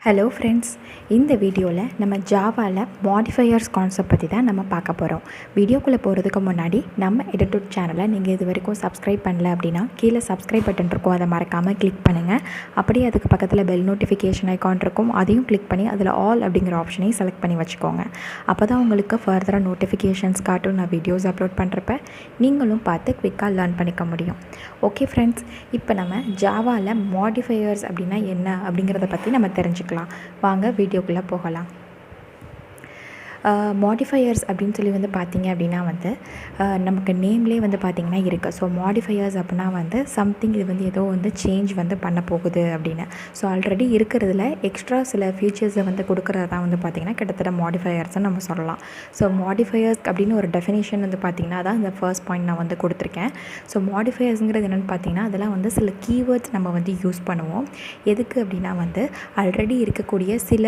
Hello friends, இந்த வீடியோவில் நம்ம ஜாவாவில் மாடிஃபையர்ஸ் கான்செப்ட் பற்றி தான் நம்ம பார்க்க போகிறோம். வீடியோக்குள்ளே போகிறதுக்கு முன்னாடி நம்ம edutut சேனலை நீங்கள் இது வரைக்கும் சப்ஸ்கிரைப் பண்ணல அப்படின்னா கீழே சப்ஸ்கிரைப் பட்டன் இருக்கும், அதை மறக்காமல் கிளிக் பண்ணுங்கள். அப்படியே அதுக்கு பக்கத்தில் பெல் நோட்டிஃபிகேஷன் ஐக்கான் இருக்கும், அதையும் கிளிக் பண்ணி அதில் ஆல் அப்படிங்கிற ஆப்ஷனையும் செலக்ட் பண்ணி வச்சுக்கோங்க. அப்போ தான் உங்களுக்கு ஃபர்தராக நோட்டிஃபிகேஷன்ஸ் காட்டும் நான் வீடியோஸ் அப்லோட் பண்ணுறப்ப நீங்களும் பார்த்து குவிக்காக லேர்ன் பண்ணிக்க முடியும். ஓகே ஃப்ரெண்ட்ஸ், இப்போ நம்ம ஜாவாவில் மாடிஃபையர்ஸ் அப்படின்னா என்ன அப்படிங்கிறத பற்றி நம்ம தெரிஞ்சுக்கலாம். வாங்க வீடியோக்குள்ளே போகலாம். மாடிஃபையர்ஸ் அப்படின்னு சொல்லி பார்த்தீங்க அப்படின்னா நமக்கு நேம்லேயே பார்த்தீங்கன்னா இருக்குது. ஸோ மாடிஃபையர்ஸ் அப்படின்னா சம்திங் இது ஏதோ சேஞ்ச் பண்ண போகுது அப்படின்னு. ஸோ ஆல்ரெடி இருக்கிறதுல எக்ஸ்ட்ரா சில ஃபீச்சர்ஸை கொடுக்குறது தான் பார்த்திங்கன்னா கிட்டத்தட்ட மாடிஃபையர்ஸ்ன்னு நம்ம சொல்லலாம். ஸோ மாடிஃபையர்ஸ் அப்படின்னு ஒரு டெஃபினேஷன் பார்த்திங்கன்னா தான் இந்த ஃபர்ஸ்ட் பாயிண்ட் நான் கொடுத்துருக்கேன். ஸோ மாடிஃபையர்ஸுங்கிறது என்னென்னு பார்த்தீங்கன்னா அதெல்லாம் சில கீவேர்ட்ஸ் நம்ம யூஸ் பண்ணுவோம். எதுக்கு அப்படின்னா ஆல்ரெடி இருக்கக்கூடிய சில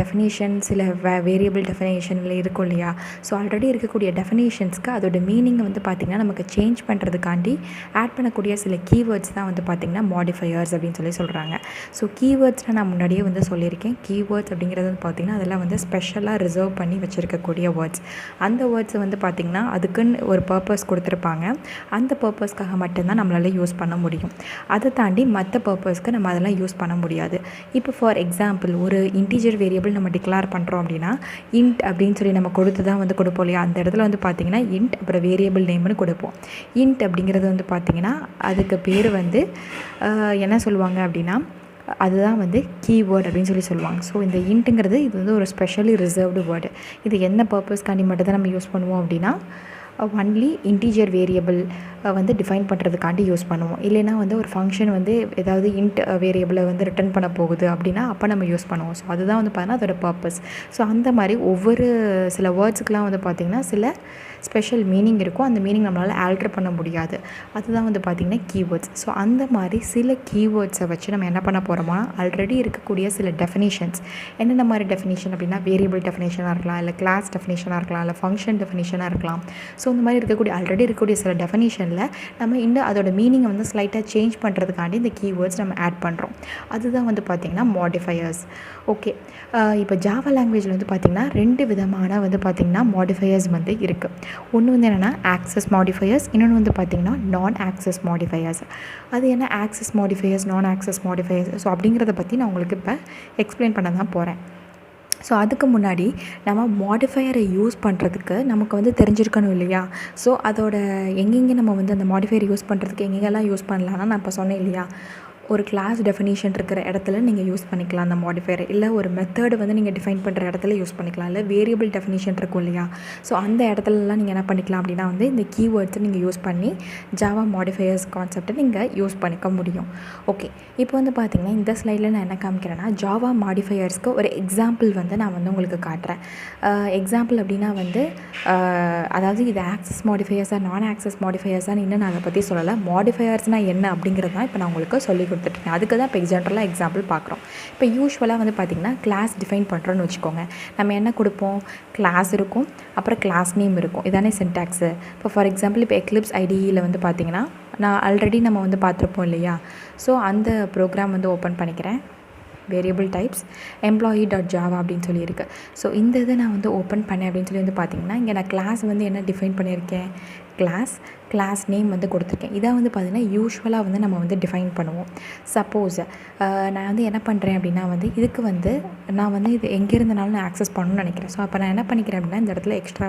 டெஃபினேஷன், சில வேரியபிள் டெஃபினேஷன் இருக்கும் இல்லையா. ஸோ ஆல்ரெடி இருக்கக்கூடிய டெஃபினேஷன்ஸ்க்கு அதோட மீனிங்கை பார்த்திங்கன்னா நமக்கு சேஞ்ச் பண்ணுறதுக்காண்டி ஆட் பண்ணக்கூடிய சில கீவேர்ட்ஸ் தான் பார்த்திங்கன்னா மாடிஃபையர்ஸ் அப்படின்னு சொல்லி சொல்கிறாங்க. ஸோ கீவேர்ட்ஸ்னால் நான் முன்னாடியே சொல்லியிருக்கேன். கீவேர்ட்ஸ் அப்படிங்கிறது பார்த்திங்கன்னா அதெல்லாம் ஸ்பெஷலாக ரிசர்வ் பண்ணி வச்சுருக்கக்கூடிய வேர்ட்ஸ். அந்த வேர்ட்ஸை பார்த்திங்கன்னா அதுக்குன்னு ஒரு பர்பஸ் கொடுத்துருப்பாங்க. அந்த பர்பஸ்க்காக மட்டும்தான் நம்மளால் யூஸ் பண்ண முடியும். அதை தாண்டி மற்ற பர்பஸ்க்கு நம்ம அதெல்லாம் யூஸ் பண்ண முடியாது. இப்போ ஃபார் எக்ஸாம்பிள் ஒரு இன்டீஜர் வேரியபிள் நம்ம டிக்ளேர் பண்ணுறோம் அப்படின்னா இன்ட் அப்படின்னு சொல்லி நம்ம கொடுத்து தான் கொடுப்போம் இல்லையா. அந்த இடத்துல பார்த்திங்கன்னா இன்ட் அப்புறம் வேரியபிள் நேம்னு கொடுப்போம். இன்ட் அப்படிங்கிறது பார்த்திங்கன்னா அதுக்கு பேர் என்ன சொல்லுவாங்க அப்படின்னா அதுதான் கீவேர்ட் அப்படின்னு சொல்லி சொல்லுவாங்க. ஸோ இந்த இன்ட்டுங்கிறது இது ஒரு ஸ்பெஷலி ரிசர்வ்டு வேர்டு. இது என்ன பர்பஸ்க்காண்டி மட்டும் தான் நம்ம யூஸ் பண்ணுவோம் அப்படின்னா ஒன்லி இன்டீஜர் வேரியபிள் டிஃபைன் பண்ணுறதுக்காண்டி யூஸ் பண்ணுவோம். இல்லைனா ஒரு ஃபங்க்ஷன் ஏதாவது இன்ட் வேரியபிளை ரிட்டர்ன் பண்ண போகுது அப்படின்னா அப்போ நம்ம யூஸ் பண்ணுவோம். ஸோ அதுதான் பார்த்தீங்கன்னா அதோட பர்பஸ். ஸோ அந்த மாதிரி ஒவ்வொரு சில வேர்ட்ஸுக்கெலாம் பார்த்திங்கன்னா சில ஸ்பெஷல் மீனிங் இருக்கும். அந்த மீனிங் நம்மளால் ஆல்டர் பண்ண முடியாது. அதுதான் பார்த்திங்கன்னா கீவேர்ட்ஸ். ஸோ அந்த மாதிரி சில கீவேர்ட்ஸை வச்சு நம்ம என்ன பண்ண போகிறோமா ஆல்ரெடி இருக்கக்கூடிய சில டெஃபினேஷன்ஸ், என்னென்ன மாதிரி டெஃபினேஷன் அப்படின்னா வேரியபிள் டெஃபினேஷனாக இருக்கலாம், இல்லை கிளாஸ் டெஃபினேஷனாக இருக்கலாம், இல்லை ஃபங்க்ஷன் டெஃபினேஷனாக இருக்கலாம். ஸோ இந்த மாதிரி இருக்கக்கூடிய ஆல்ரெடி இருக்கக்கூடிய சில டெஃபினேஷனில் நம்ம இன்னும் அதோட மீனிங்கை ஸ்லைட்டாக சேஞ்ச் பண்ணுறதுக்காண்டி இந்த கீவேர்ட்ஸ் நம்ம ஆட் பண்ணுறோம். அதுதான் பார்த்திங்கன்னா மாடிஃபையர்ஸ். ஓகே, இப்போ ஜாவா லாங்குவேஜில் பார்த்திங்கன்னா ரெண்டு விதமான பார்த்திங்கன்னா மாடிஃபையர்ஸ் இருக்குது. ஒன்று என்னென்னா ஆக்சஸ் மாடிஃபையர்ஸ், இன்னொன்று பார்த்திங்கன்னா நான் ஆக்சஸ் மாடிஃபையர்ஸ். அது என்ன ஆக்சஸ் மாடிஃபையர்ஸ், நான் ஆக்சஸ் மாடிஃபையர்ஸ், ஸோ அப்படிங்கிறத பற்றி நான் உங்களுக்கு இப்போ எக்ஸ்பிளைன் பண்ண தான் போகிறேன். ஸோ அதுக்கு முன்னாடி நம்ம மாடிஃபையரை யூஸ் பண்ணுறதுக்கு நமக்கு தெரிஞ்சிருக்கணும் இல்லையா. ஸோ அதோட எங்கெங்கே நம்ம அந்த மாடிஃபையர் யூஸ் பண்ணுறதுக்கு எங்கெங்கெல்லாம் யூஸ் பண்ணலான்னா நான் இப்போ சொன்னேன் இல்லையா. ஒரு கிளாஸ் டெஃபினேஷன் இருக்கிற இடத்துல நீங்கள் யூஸ் பண்ணிக்கலாம் அந்த மாடிஃபையர். இல்லை ஒரு மெத்தடு நீங்கள் டிஃபைன் பண்ணுற இடத்துல யூஸ் பண்ணிக்கலாம். இல்லை வேரியபிள் டெஃபினேஷன் இருக்கும் இல்லையா. ஸோ அந்த இடத்துலலாம் நீங்கள் என்ன பண்ணிக்கலாம் அப்படின்னா இந்த கீவேர்ட்ஸை நீங்கள் யூஸ் பண்ணி ஜாவா மாடிஃபையர்ஸ் கான்செப்டை நீங்கள் யூஸ் பண்ணிக்க முடியும். ஓகே, இப்போ பார்த்திங்கன்னா இந்த ஸ்லைடில் நான் என்ன காமிக்கிறேன்னா ஜாவா மாடிஃபையர்ஸ்க்கு ஒரு எக்ஸாம்பிள் நான் உங்களுக்கு காட்டுறேன். எக்ஸாம்பிள் அப்படின்னா அதாவது இது ஆக்சஸ் மாடிஃபையர்ஸாக நான் ஆக்சஸ் மாடிஃபையர்ஸான்னு இன்னும் நான் அதை பற்றி சொல்லலை. மாடிஃபையர்ஸ்னால் என்ன அப்படிங்கிறது தான் இப்போ நான் உங்களுக்கு சொல்லி கொடுத்துட்ருக்கேன். அதுக்கு தான் இப்போ ஜென்ரலாக எக்ஸாம்பிள் பார்க்குறோம். இப்போ யூஸ்வலாக பார்த்திங்கன்னா கிளாஸ் டிஃபைன் பண்ணுறோன்னு வச்சுக்கோங்க. நம்ம என்ன கொடுப்போம், கிளாஸ் இருக்கும், அப்புறம் கிளாஸ் நேம் இருக்கும். இதானே சின்டாக்ஸு. இப்போ ஃபார் எக்ஸாம்பிள் இப்போ எக்லிப்ஸ் ஐடியில் பார்த்திங்கன்னா நான் ஆல்ரெடி நம்ம பார்த்துருப்போம் இல்லையா. ஸோ அந்த ப்ரோக்ராம் ஓப்பன் பண்ணிக்கிறேன். வேரியபிள் டைப்ஸ் employee.java அப்படின்னு சொல்லியிருக்கு. ஸோ இந்த இதை நான் ஓப்பன் பண்ணேன் அப்படின்னு சொல்லி பார்த்திங்கன்னா இங்கே நான் கிளாஸ் என்ன டிஃபைன் பண்ணியிருக்கேன், கிளாஸ் நேம் கொடுத்துருக்கேன். இதை பார்த்திங்கன்னா யூஸ்வலாக நம்ம டிஃபைன் பண்ணுவோம். சப்போஸ் நான் என்ன பண்ணுறேன் அப்படின்னா இதுக்கு நான் இது எங்கேருந்தனாலும் நான் ஆக்சஸ் பண்ணணும்னு நினைக்கிறேன். ஸோ அப்போ நான் என்ன பண்ணிக்கிறேன் அப்படின்னா இந்த இடத்துல எக்ஸ்ட்ரா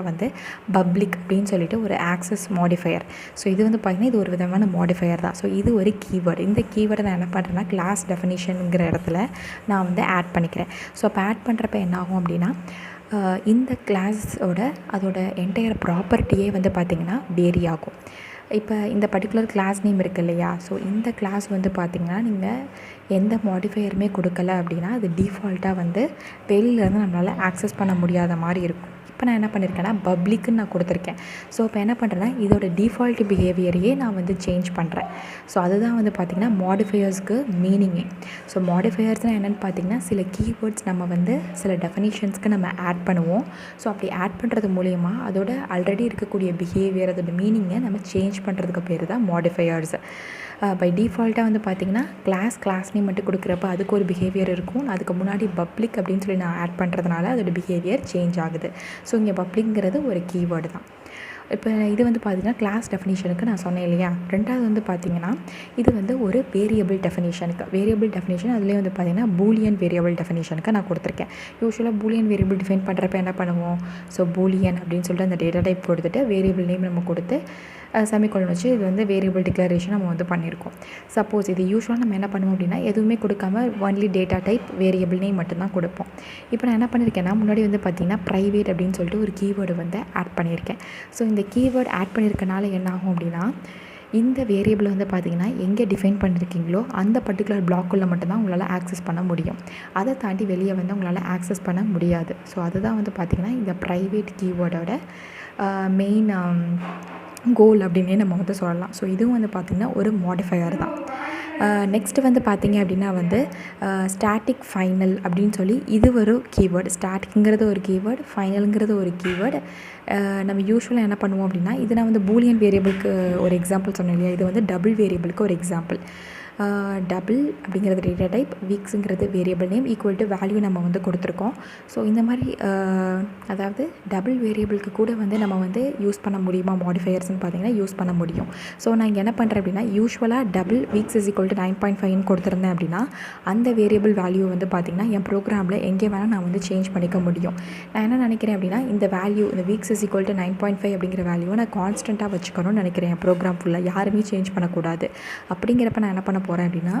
பப்ளிக் அப்படின்னு சொல்லிட்டு ஒரு ஆக்சஸ் மாடிஃபையர். ஸோ இது பார்த்திங்கன்னா இது ஒரு விதமான மாடிஃபையர் தான். ஸோ இது ஒரு கீவேர்டு. இந்த கீவேர்டை நான் என்ன பண்ணுறேன்னா கிளாஸ் டெஃபினிஷனுங்கிற இடத்துல நான் ஆட் பண்ணிக்கிறேன். ஸோ அப்போ ஆட் பண்ணுறப்ப என்ன ஆகும் அப்படின்னா இந்த கிளாஸோட அதோட என்டையர் ப்ராப்பர்ட்டியே பார்த்திங்கன்னா வேரி ஆகும். இப்போ இந்த பர்டிகுலர் கிளாஸ் நேம் இருக்குது இல்லையா. ஸோ இந்த கிளாஸ் பார்த்திங்கன்னா நீங்கள் எந்த மாடிஃபையருமே கொடுக்கல அப்படின்னா அது டிஃபால்ட்டாக வெளியிலேருந்து நம்மளால் ஆக்சஸ் பண்ண முடியாத மாதிரி இருக்கும். இப்போ நான் என்ன பண்ணியிருக்கேன்னா பப்ளிக்குன்னு நான் கொடுத்துருக்கேன். ஸோ இப்போ என்ன பண்ணுறேன்னா இதோட டிஃபால்ட் பிஹேவியரையே நான் வந்து சேஞ்ச் பண்ணுறேன். ஸோ அதுதான் வந்து பார்த்திங்கன்னா மாடிஃபையர்ஸ்க்கு மீனிங்கே. ஸோ மாடிஃபையர்ஸ்னால் என்னென்னு பார்த்திங்கன்னா சில கீவேர்ட்ஸ் நம்ம வந்து சில டெஃபினிஷன்ஸ்க்கு நம்ம ஆட் பண்ணுவோம். ஸோ அப்படி ஆட் பண்ணுறது மூலயமா அதோட ஆல்ரெடி இருக்கக்கூடிய பிஹேவியர் அதோட மீனிங்கை நம்ம சேஞ்ச் பண்ணுறதுக்கு பேர் தான் மாடிஃபையர்ஸ். பை டிஃபால்ட்டாக வந்து பார்த்திங்கன்னா கிளாஸ் நேம் மட்டும் கொடுக்குறப்ப அதுக்கு ஒரு பிஹேவியர் இருக்கும். அதுக்கு முன்னாடி பப்ளிக் அப்படின்னு சொல்லி நான் ஆட் பண்ணுறதுனால அதோட பிஹேவியர் சேஞ்ச் ஆகுது. ஸோ இங்கே பப்ளிக்ங்கிறது ஒரு கீவேர்டு தான். இப்போ இது வந்து பார்த்திங்கன்னா கிளாஸ் டெஃபினிஷனுக்கு நான் சொன்னேன் இல்லையா. ரெண்டாவது வந்து பார்த்திங்கன்னா இது வந்து ஒரு வேரியபிள் டெஃபினிஷன் அதுலேயே வந்து பார்த்திங்கன்னா பூலியன் வேரியபிள் டெஃபினிஷனுக்கு நான் கொடுத்துருக்கேன். யூஸ்வலாக பூலியன் வேரியபிள் டிஃபைன் பண்ணுறப்ப என்ன பண்ணுவோம், ஸோ பூலியன் அப்படின்னு சொல்லிட்டு அந்த டேட்டா டைப் கொடுத்துட்டு வேரியபிள் நேம் நம்ம கொடுத்து செமிகோலன் வச்சு இது வந்து வேரியபிள் டிக்ளரேஷன் நம்ம வந்து பண்ணியிருக்கோம். சப்போஸ் இது யூஸ்வலாக நம்ம என்ன பண்ணுவோம் அப்படின்னா எதுவுமே கொடுக்காம only data type variable name மட்டும்தான் கொடுப்போம். இப்போ நான் என்ன பண்ணியிருக்கேன்னா முன்னாடி வந்து பார்த்திங்கன்னா ப்ரைவேட் அப்படின்னு சொல்லிட்டு ஒரு கீவேர்டு வந்து ஆட் பண்ணியிருக்கேன். ஸோ இந்த கீவேர்டு ஆட் பண்ணியிருக்கனால என்ன ஆகும் அப்படின்னா இந்த வேரியபிள் வந்து பார்த்திங்கன்னா எங்கே டிஃபைன் பண்ணியிருக்கீங்களோ அந்த பர்டிகுலர் பிளாக்குள்ளே மட்டும்தான் உங்களால் ஆக்சஸ் பண்ண முடியும். அதை தாண்டி வெளியே வந்து உங்களால் ஆக்சஸ் பண்ண முடியாது. ஸோ அதுதான் வந்து பார்த்திங்கன்னா இந்த ப்ரைவேட் கீவேர்டோட மெயின் கோல் அப்படின்னே நம்ம வந்து சொல்லலாம். ஸோ இதுவும் வந்து பார்த்திங்கன்னா ஒரு மாடிஃபையர் தான். நெக்ஸ்ட்டு வந்து பார்த்திங்க அப்படின்னா வந்து ஸ்டாட்டிக் ஃபைனல் அப்படின்னு சொல்லி இது ஒரு கீவேர்டு. ஸ்டாட்டிக்ங்கிறது ஒரு கீவேர்டு, ஃபைனலுங்கிறது ஒரு கீவேர்டு. நம்ம யூஸ்வலாக என்ன பண்ணுவோம் அப்படின்னா இது நான் வந்து பூலியன் வேரியபிளுக்கு ஒரு எக்ஸாம்பிள் சொன்னேன் இல்லையா. இது வந்து டபுள் வேரியபிளுக்கு ஒரு எக்ஸாம்பிள். டபுள் அப்படிங்கிறது டேட்டா டைப், வீக்ஸுங்கிறது variable name, equal to value நம்ம வந்து கொடுத்துருக்கோம். ஸோ இந்த மாதிரி அதாவது டபுள் வேரியபிளுக்கு கூட வந்து நம்ம வந்து யூஸ் பண்ண முடியுமா மாடிஃபையர்ஸ்னு பார்த்திங்கன்னா யூஸ் பண்ண முடியும். ஸோ நான் இங்கே என்ன பண்ணுறேன் அப்படின்னா யூஸ்வலாக double weeks is equal to 9.5 கொடுத்துருந்தேன் அப்படின்னா அந்த வேரியபிள் வேல்யூ வந்து பார்த்திங்கன்னா என் ப்ரோக்ராமில் எங்கே வேணால் நான் வந்து சேஞ்ச் பண்ணிக்க முடியும். நான் என்ன நினைக்கிறேன் அப்படின்னா இந்த வேல்யூ இந்த வீக்ஸ் இஸ் ஈக்குவல் டு 9.5 அப்படிங்கிற வேல்யூவை நான் கான்ஸ்டண்ட்டாக வச்சுக்கணும்னு நினைக்கிறேன். என் ப்ரோக்ராம் ஃபுல்லாக யாருமே சேஞ்ச் பண்ணக்கூடாது. அப்படிங்கிறப்ப நான் என்ன பண்ண போகிறேன் அப்படின்னா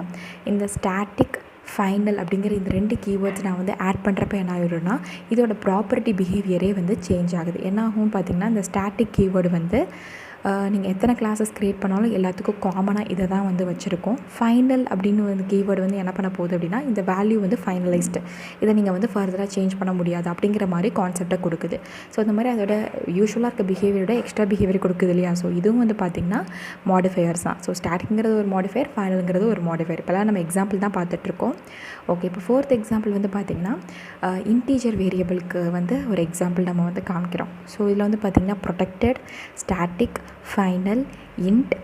இந்த ஸ்டாட்டிக் ஃபைனல் அப்படிங்கிற இந்த 2 கீவேர்ட்ஸ் நான் வந்து ஆட் பண்ணுறப்ப என்ன ஆகிடும்னா இதோட ப்ராப்பர்ட்டி பிஹேவியரே வந்து சேஞ்ச் ஆகுது. என்ன ஆகும் பார்த்திங்கன்னா இந்த ஸ்டாட்டிக் கீவேர்டு வந்து நீங்கள் எத்தனை கிளாஸஸ் க்ரியேட் பண்ணாலும் எல்லாத்துக்கும் காமனாக இதை தான் வந்து வச்சுருக்கோம். ஃபைனல் அப்படின்னு வந்து கீவேர்டு வந்து என்ன பண்ண போகுது அப்படின்னா இந்த வேல்யூ வந்து ஃபைனலைஸ்டு, இதை நீங்கள் வந்து ஃபர்தராக சேஞ்ச் பண்ண முடியாது அப்படிங்கிற மாதிரி கான்செப்டை கொடுக்குது. ஸோ இந்த மாதிரி அதோட யூஸ்வலாக இருக்க பிஹேவியரோட எக்ஸ்ட்ரா பிஹேவியர் கொடுக்குது இல்லையா. ஸோ இதுவும் வந்து பார்த்திங்கன்னா மாடிஃபையர்ஸ் தான். ஸோ ஸ்டாட்டிக்ங்கிறது ஒரு மாடிஃபையர், ஃபைனலுங்கிறது ஒரு மாடிஃபையர். இப்போலாம் நம்ம எக்ஸாம்பிள் தான் பார்த்துட்ருக்கோம். ஓகே, இப்போ 4th எக்ஸாம்பிள் வந்து பார்த்திங்கன்னா இன்டீஜர் வேரியபிளுக்கு வந்து ஒரு எக்ஸாம்பிள் நம்ம வந்து காமிக்கிறோம். ஸோ இதில் வந்து பார்த்திங்கன்னா protected, static, final, int,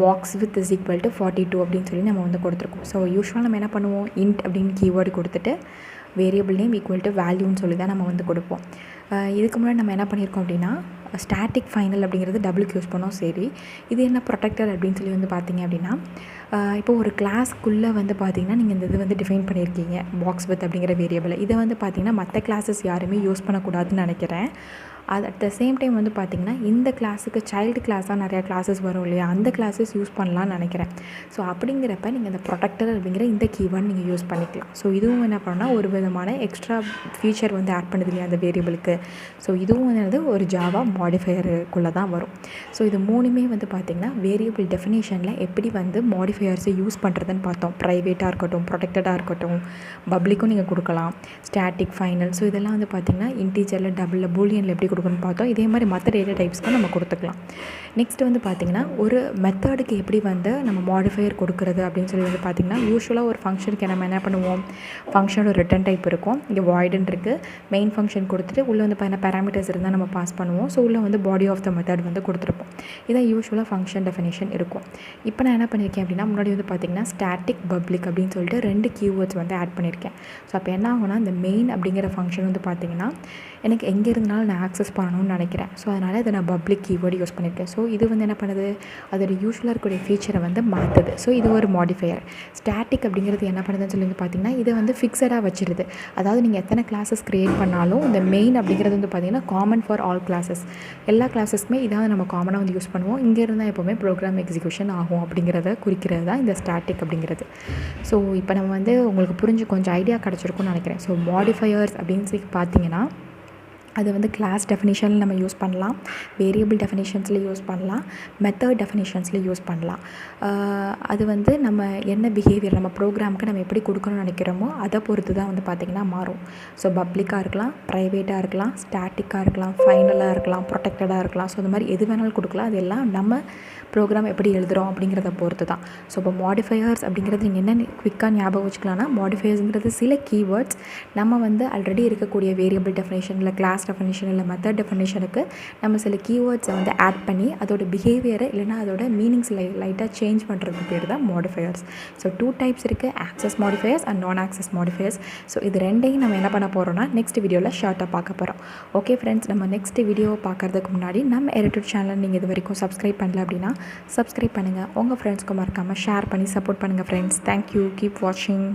box with is equal to 42 அப்படின்னு சொல்லி நம்ம வந்து கொடுத்துருக்கோம். ஸோ யூஸ்வலாக நம்ம என்ன பண்ணுவோம் இன்ட் அப்படின்னு கீவேர்டு கொடுத்துட்டு வேரியபிள் நேம் ஈக்குவல் டு வேல்யூன்னு சொல்லி தான் நம்ம வந்து கொடுப்போம். இதுக்கு முன்னாடி நம்ம என்ன பண்ணியிருக்கோம் அப்படின்னா ஸ்டாட்டிக் ஃபைனல் அப்படிங்கிறது டபுளுக்கு யூஸ் பண்ணோம். சரி, இது என்ன ப்ரொடெக்டட் அப்படின்னு சொல்லி வந்து பார்த்திங்க அப்படின்னா இப்போ ஒரு கிளாஸ்க்குள்ளே வந்து பார்த்திங்கன்னா நீங்கள் இந்த இது வந்து டிஃபைன் பண்ணியிருக்கீங்க பாக்ஸ் வித் அப்படிங்கிற வேரியபிள். இதை வந்து பார்த்திங்கன்னா மற்ற கிளாஸஸ் யாருமே யூஸ் பண்ணக்கூடாதுன்னு நினைக்கிறேன். அது அட் த சேம் டைம் வந்து பார்த்திங்கன்னா இந்த கிளாஸுக்கு சைல்டு கிளாஸாக நிறையா கிளாஸஸ் வரும் இல்லையா, அந்த கிளாஸஸ் யூஸ் பண்ணலான்னு நினைக்கிறேன். ஸோ அப்படிங்கிறப்ப நீங்கள் இந்த ப்ரொடெக்டர் அப்படிங்கிற இந்த கீவேர்டு நீங்கள் யூஸ் பண்ணிக்கலாம். ஸோ இதுவும் என்ன பண்ணால் ஒரு விதமான எக்ஸ்ட்ரா ஃபீச்சர் வந்து ஆட் பண்ணுது இல்லையா அந்த வேரியபிளுக்கு. ஸோ இதுவும் வந்து ஒரு ஜாவா மாடிஃபையருக்குள்ளே தான் வரும். ஸோ இது மூணுமே வந்து பார்த்திங்கன்னா வேரியபிள் டெஃபினேஷனில் எப்படி வந்து மாடிஃபையர்ஸை யூஸ் பண்ணுறதுன்னு பார்த்தோம். ப்ரைவேட்டாக இருக்கட்டும், ப்ரொடெக்டடாக இருக்கட்டும், பப்ளிக்கும் நீங்கள் கொடுக்கலாம், ஸ்டாட்டிக், ஃபைனல். ஸோ இதெல்லாம் வந்து பார்த்திங்கன்னா இன்டீஜரில், டபுளில், பூலியனில் எப்படி கொடுக்கணும்னு பார்த்தோம். இதே மாதிரி மற்ற டேட்டா டைப்ஸ்க்கும் நம்ம கொடுத்துக்கலாம். நெக்ஸ்ட் வந்து பார்த்திங்கன்னா ஒரு மெத்தடுக்கு எப்படி வந்து நம்ம மாடிஃபையர் கொடுக்குறது அப்படின்னு சொல்லி வந்து பார்த்திங்கன்னா யூஸ்வலாக ஒரு ஃபங்க்ஷனுக்கு நம்ம என்ன பண்ணுவோம், ஃபங்க்ஷனோட ரிட்டன் டைப் இருக்கும். இங்கே வாய்டுன்னு இருக்குது, மெயின் ஃபங்க்ஷன் கொடுத்துட்டு உள்ளே வந்து பேராமீட்டர்ஸ் இருந்தால் நம்ம பாஸ் பண்ணுவோம். ஸோ உள்ளே வந்து பாடி ஆஃப் த மெத்தட் வந்து கொடுத்துருப்போம். இதான் யூஸ்வலாக ஃபங்க்ஷன் டெஃபினேஷன் இருக்கும். இப்போ நான் என்ன பண்ணியிருக்கேன் அப்படின்னா முன்னாடி வந்து பார்த்திங்கன்னா ஸ்டாட்டிக், பப்ளிக் அப்படின்னு சொல்லிட்டு 2 கீவேர்ட்ஸ் வந்து ஆட் பண்ணியிருக்கேன். ஸோ அப்போ என்ன ஆகும்னா இந்த மெயின் அப்படிங்கிற ஃபங்க்ஷன் வந்து பார்த்திங்கன்னா எனக்கு எங்கே இருந்தாலும் நான் ஆக்சஸ் பண்ணணும்னு நினைக்கிறேன். ஸோ அதனால் இதை நான் பப்ளிக் கீவேர்டு யூஸ் பண்ணியிருக்கேன். ஸோ இது வந்து என்ன பண்ணுது, அதோட யூஸ்வலாக இருக்கக்கூடிய ஃபீச்சரை வந்து மாற்றுது. ஸோ இது ஒரு மாடிஃபையர். ஸ்டாட்டிக் அப்படிங்கிறது என்ன பண்ணுதுன்னு சொல்லி வந்து பார்த்திங்கன்னா இதை வந்து ஃபிக்ஸடாக வச்சிருது. அதாவது நீங்கள் எத்தனை கிளாஸஸ் க்ரியேட் பண்ணாலும் இந்த மெயின் அப்படிங்கிறது வந்து பார்த்திங்கன்னா காமன் ஃபார் ஆல் கிளாஸஸ். எல்லா கிளாஸஸ்க்குமே இதான் நம்ம காமனாக வந்து யூஸ் பண்ணுவோம். இங்கே இருந்தால் எப்போவுமே ப்ரோக்ராம் எக்ஸிக்யூஷன் ஆகும் அப்படிங்கிறத குறிக்கிறது தான் இந்த ஸ்டாட்டிக் அப்படிங்கிறது. ஸோ இப்போ நம்ம வந்து உங்களுக்கு புரிஞ்சு கொஞ்சம் ஐடியா கிடச்சிருக்கும்னு நினைக்கிறேன். ஸோ மாடிஃபையர்ஸ் அப்படின்னு சொல்லி பார்த்திங்கன்னா அது வந்து கிளாஸ் டெஃபினிஷனில் நம்ம யூஸ் பண்ணலாம், வேரியபிள் டெஃபினிஷன்ஸில் யூஸ் பண்ணலாம், மெத்தட் டெஃபினிஷன்ஸில் யூஸ் பண்ணலாம். அது வந்து நம்ம என்ன பிஹேவியர் நம்ம ப்ரோக்ராமுக்கு நம்ம எப்படி கொடுக்கணும்னு நினைக்கிறோமோ அதை பொறுத்து தான் வந்து பார்த்திங்கன்னா மாறும். ஸோ பப்ளிக்காக இருக்கலாம், ப்ரைவேட்டாக இருக்கலாம், ஸ்டாட்டிக்காக இருக்கலாம், ஃபைனலாக இருக்கலாம், ப்ரொடெக்டடாக இருக்கலாம். ஸோ இந்த மாதிரி எது வேணாலும் கொடுக்கலாம். அது எல்லாம் நம்ம ப்ரோக்ராம் எப்படி எழுதுகிறோம் அப்படிங்கிறத பொறுத்து தான். ஸோ இப்போ மாடிஃபையர்ஸ் அப்படிங்கிறது நீங்கள் என்ன குவிக்காக ஞாபகம் வச்சுக்கலாம்னா, மாடிஃபையர்ஸுங்கிறது சில கீவேர்ட்ஸ் நம்ம வந்து ஆல்ரெடி இருக்கக்கூடிய வேரியபிள் டெஃபினேஷன் இல்லை கிளாஸ் டெஃபினேஷன் இல்லை மெத்தட் டெஃபினேஷனுக்கு நம்ம சில கீவேர்ட்ஸை வந்து ஆட் பண்ணி அதோட பிஹேவியரை இல்லைனா அதோட மீனிங்ஸ் லைட்டாக சேஞ்ச் பண்ணுறதுக்கு பேர் தான் மாடிஃபையர்ஸ். ஸோ 2 டைப்ஸ் இருக்குது, ஆக்சஸ் மாடிஃபையர்ஸ் அண்ட் நான் ஆக்சஸ் மாடிஃபையர்ஸ். ஸோ இது ரெண்டையும் நம்ம என்ன பண்ண போகிறோம்னா நெக்ஸ்ட் வீடியோவில் ஷார்ட்டாக பார்க்க போகிறோம். ஓகே ஃப்ரெண்ட்ஸ், நம்ம நெக்ஸ்ட் வீடியோவை பார்க்குறதுக்கு முன்னாடி நம்ம edutut சேனல் நீங்கள் இது வரைக்கும் சப்ஸ்கிரைப் பண்ணல அப்படின்னா சப்ஸ்கிரைப் பண்ணுங்கள். உங்கள் ஃப்ரெண்ட்ஸ்க்கு மறக்காமல் ஷேர் பண்ணி சப்போர்ட் பண்ணுங்கள் ஃப்ரெண்ட்ஸ். தேங்க்யூ, கீப் வாட்சிங்.